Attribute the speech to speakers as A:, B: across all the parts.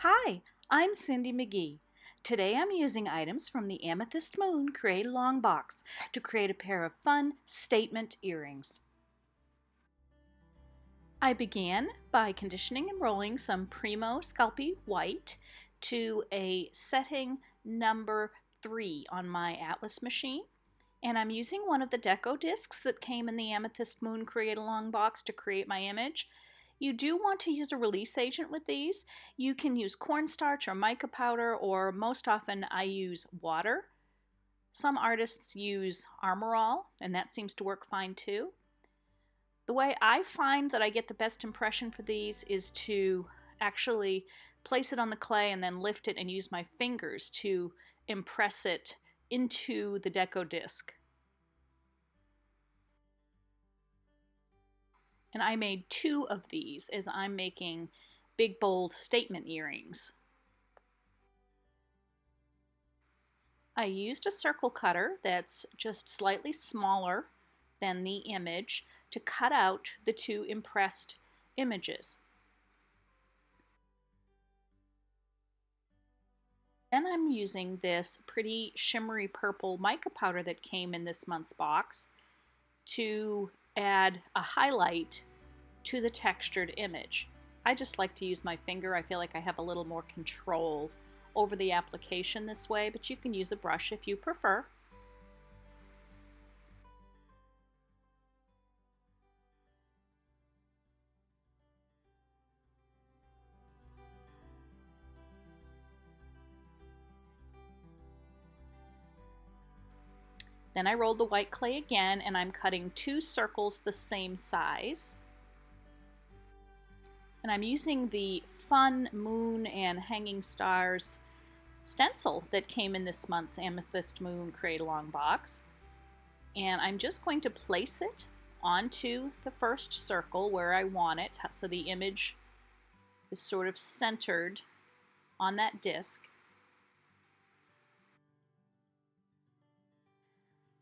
A: Hi, I'm Cindi McGee. Today I'm using items from the Amethyst Moon CreateAlong Box to create a pair of fun statement earrings. I began by conditioning and rolling some Primo Sculpey White to a setting number 3 on my Atlas machine. And I'm using one of the deco discs that came in the Amethyst Moon CreateAlong Box to create my image. You do want to use a release agent with these. You can use cornstarch or mica powder, or most often I use water. Some artists use Armor All, and that seems to work fine too. The way I find that I get the best impression for these is to actually place it on the clay and then lift it and use my fingers to impress it into the deco disc. And I made 2 of these as I'm making big bold statement earrings. I used a circle cutter that's just slightly smaller than the image to cut out the 2 impressed images. Then I'm using this pretty shimmery purple mica powder that came in this month's box to add a highlight to the textured image. I just like to use my finger. I feel like I have a little more control over the application this way, but you can use a brush if you prefer. Then I rolled the white clay again, and I'm cutting 2 circles the same size. And I'm using the fun moon and hanging stars stencil that came in this month's Amethyst Moon CreateAlong Box. And I'm just going to place it onto the first circle where I want it, so the image is sort of centered on that disc.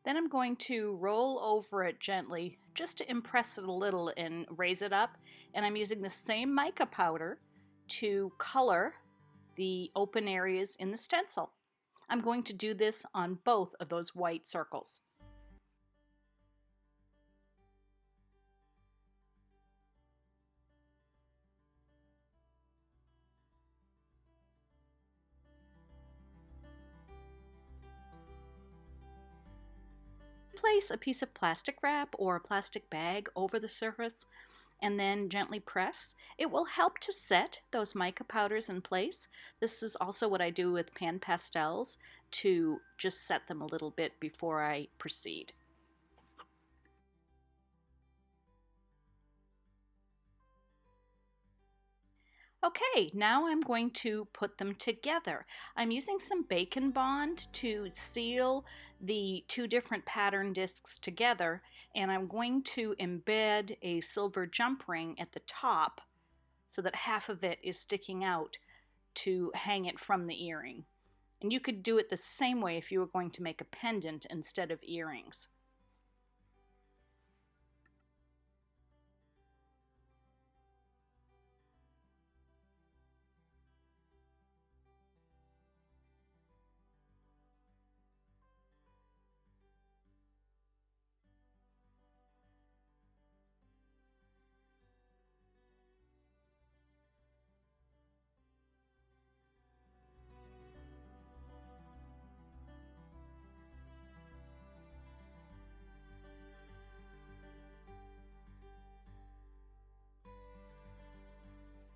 A: Then I'm going to roll over it gently just to impress it a little and raise it up. And I'm using the same mica powder to color the open areas in the stencil. I'm going to do this on both of those white circles. Place a piece of plastic wrap or a plastic bag over the surface and then gently press. It will help to set those mica powders in place. This is also what I do with pan pastels, to just set them a little bit before I proceed. Okay, now I'm going to put them together. I'm using some Bacon Bond to seal the 2 different pattern discs together, and I'm going to embed a silver jump ring at the top so that half of it is sticking out to hang it from the earring. And you could do it the same way if you were going to make a pendant instead of earrings.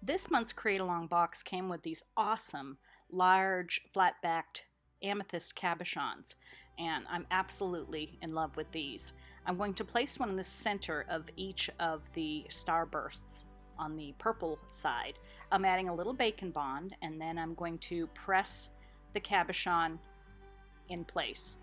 A: This month's CreateAlong box came with these awesome, large, flat-backed amethyst cabochons, and I'm absolutely in love with these. I'm going to place one in the center of each of the starbursts on the purple side. I'm adding a little Bacon Bond, and then I'm going to press the cabochon in place.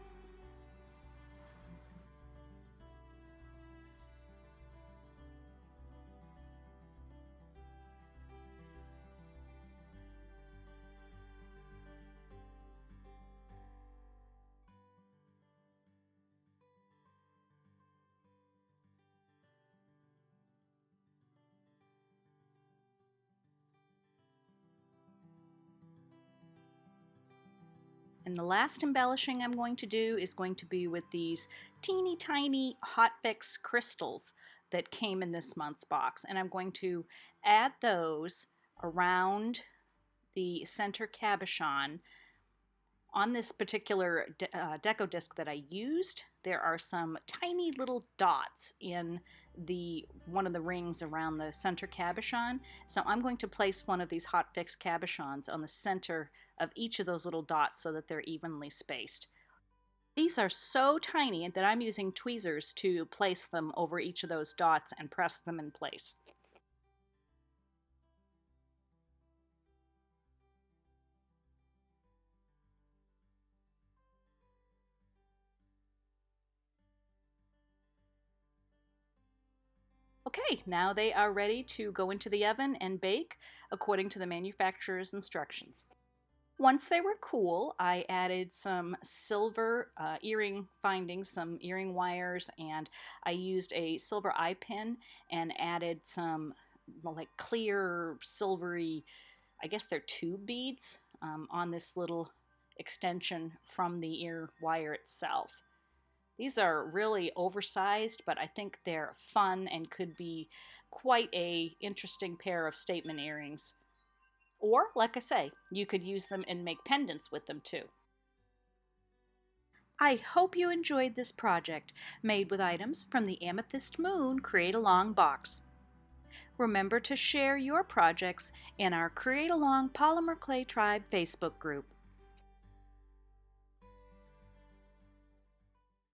A: And the last embellishing I'm going to do is going to be with these teeny tiny Hot Fix crystals that came in this month's box. And I'm going to add those around the center cabochon. On this particular deco disc that I used, there are some tiny little dots in one of the rings around the center cabochon. So I'm going to place one of these Hot Fix cabochons on the center of each of those little dots so that they're evenly spaced. These are so tiny that I'm using tweezers to place them over each of those dots and press them in place. Okay, now they are ready to go into the oven and bake according to the manufacturer's instructions. Once they were cool, I added some silver earring findings, some earring wires, and I used a silver eye pin and added some like clear silvery, I guess they're tube beads on this little extension from the ear wire itself. These are really oversized, but I think they're fun and could be quite a interesting pair of statement earrings. Or, like I say, you could use them and make pendants with them too. I hope you enjoyed this project made with items from the Amethyst Moon CreateAlong Box. Remember to share your projects in our CreateAlong Polymer Clay Tribe Facebook group.